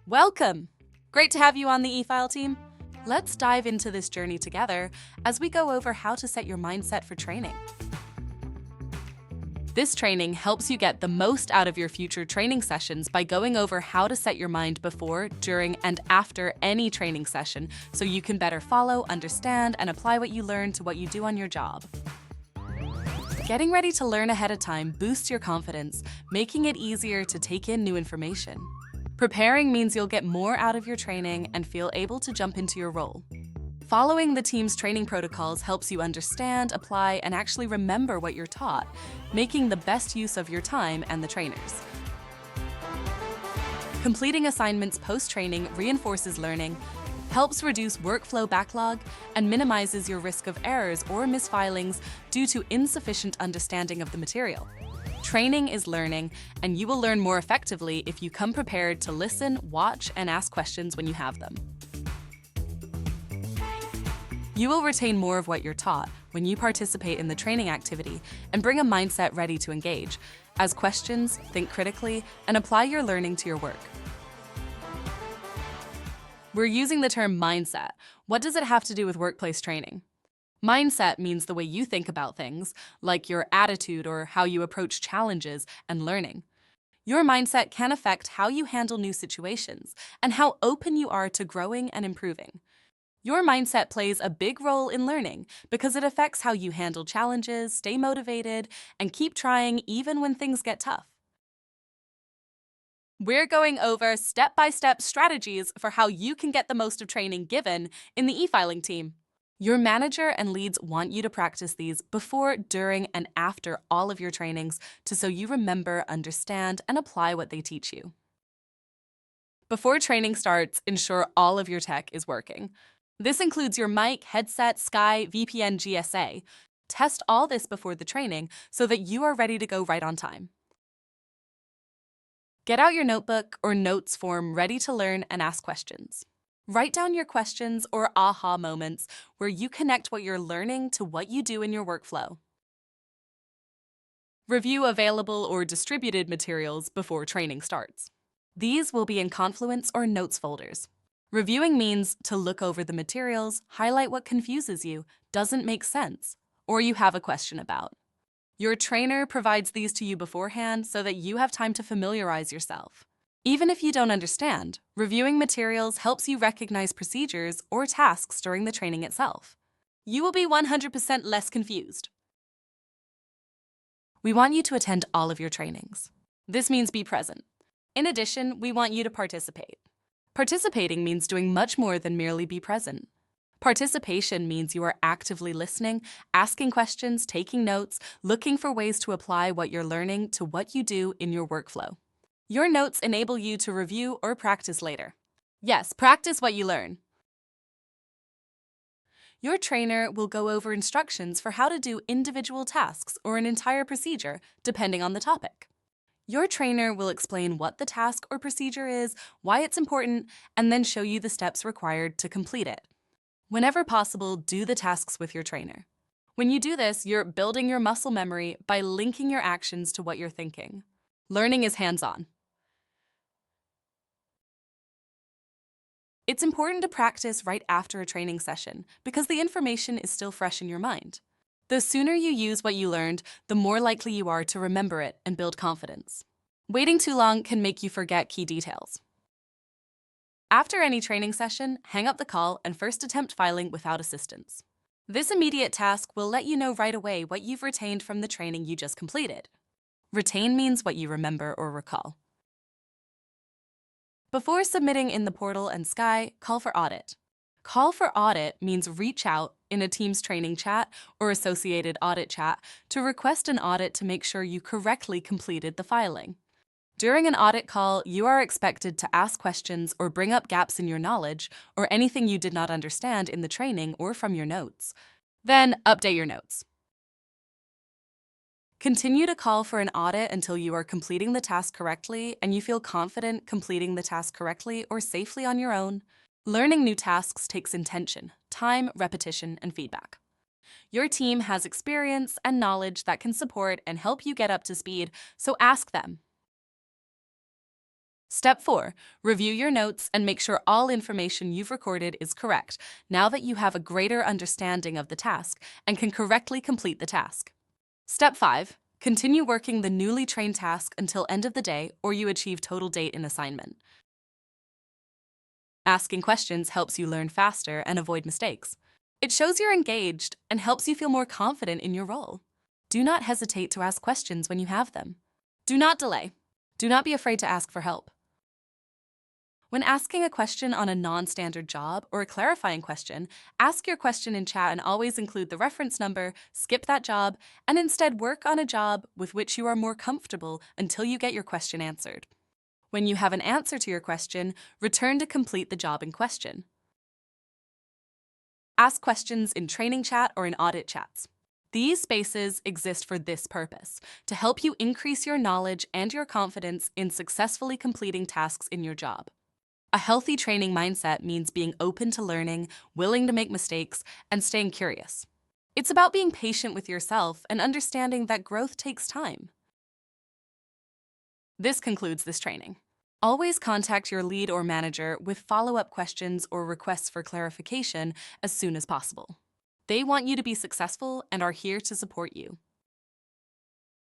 Welcome! Great to have you on the eFile team. Let's dive into this journey together as we go over how to set your mindset for training. This training helps you get the most out of your future training sessions by going over how to set your mind before, during, and after any training session so you can better follow, understand, and apply what you learn to what you do on your job. Getting ready to learn ahead of time boosts your confidence, making it easier to take in new information. Preparing means you'll get more out of your training and feel able to jump into your role. Following the team's training protocols helps you understand, apply, and actually remember what you're taught, making the best use of your time and the trainers. Completing assignments post-training reinforces learning, helps reduce workflow backlog, and minimizes your risk of errors or misfilings due to insufficient understanding of the material. Training is learning, and you will learn more effectively if you come prepared to listen, watch, and ask questions when you have them. You will retain more of what you're taught when you participate in the training activity and bring a mindset ready to engage, ask questions, think critically, and apply your learning to your work. We're using the term mindset. What does it have to do with workplace training? Mindset means the way you think about things, like your attitude or how you approach challenges and learning. Your mindset can affect how you handle new situations and how open you are to growing and improving. Your mindset plays a big role in learning because it affects how you handle challenges, stay motivated, and keep trying even when things get tough. We're going over step-by-step strategies for how you can get the most of training given in the e-filing team. Your manager and leads want you to practice these before, during, and after all of your trainings so you remember, understand, and apply what they teach you. Before training starts, ensure all of your tech is working. This includes your mic, headset, Sky, VPN, GSA. Test all this before the training so that you are ready to go right on time. Get out your notebook or notes form ready to learn and ask questions. Write down your questions or aha moments where you connect what you're learning to what you do in your workflow. Review available or distributed materials before training starts. These will be in Confluence or Notes folders. Reviewing means to look over the materials, highlight what confuses you, doesn't make sense, or you have a question about. Your trainer provides these to you beforehand so that you have time to familiarize yourself. Even if you don't understand, reviewing materials helps you recognize procedures or tasks during the training itself. You will be 100% less confused. We want you to attend all of your trainings. This means be present. In addition, we want you to participate. Participating means doing much more than merely be present. Participation means you are actively listening, asking questions, taking notes, looking for ways to apply what you're learning to what you do in your workflow. Your notes enable you to review or practice later. Yes, practice what you learn. Your trainer will go over instructions for how to do individual tasks or an entire procedure, depending on the topic. Your trainer will explain what the task or procedure is, why it's important, and then show you the steps required to complete it. Whenever possible, do the tasks with your trainer. When you do this, you're building your muscle memory by linking your actions to what you're thinking. Learning is hands-on. It's important to practice right after a training session because the information is still fresh in your mind. The sooner you use what you learned, the more likely you are to remember it and build confidence. Waiting too long can make you forget key details. After any training session, hang up the call and first attempt filing without assistance. This immediate task will let you know right away what you've retained from the training you just completed. Retain means what you remember or recall. Before submitting in the portal and Sky, call for audit. Call for audit means reach out in a Teams training chat or associated audit chat to request an audit to make sure you correctly completed the filing. During an audit call, you are expected to ask questions or bring up gaps in your knowledge or anything you did not understand in the training or from your notes. Then update your notes. Continue to call for an audit until you are completing the task correctly and you feel confident completing the task correctly or safely on your own. Learning new tasks takes intention, time, repetition, and feedback. Your team has experience and knowledge that can support and help you get up to speed, so ask them. Step 4. Review your notes and make sure all information you've recorded is correct now that you have a greater understanding of the task and can correctly complete the task. Step 5. Continue working the newly trained task until end of the day or you achieve total date in assignment. Asking questions helps you learn faster and avoid mistakes. It shows you're engaged and helps you feel more confident in your role. Do not hesitate to ask questions when you have them. Do not delay. Do not be afraid to ask for help. When asking a question on a non-standard job or a clarifying question, ask your question in chat and always include the reference number, skip that job, and instead work on a job with which you are more comfortable until you get your question answered. When you have an answer to your question, return to complete the job in question. Ask questions in training chat or in audit chats. These spaces exist for this purpose, to help you increase your knowledge and your confidence in successfully completing tasks in your job. A healthy training mindset means being open to learning, willing to make mistakes, and staying curious. It's about being patient with yourself and understanding that growth takes time. This concludes this training. Always contact your lead or manager with follow-up questions or requests for clarification as soon as possible. They want you to be successful and are here to support you.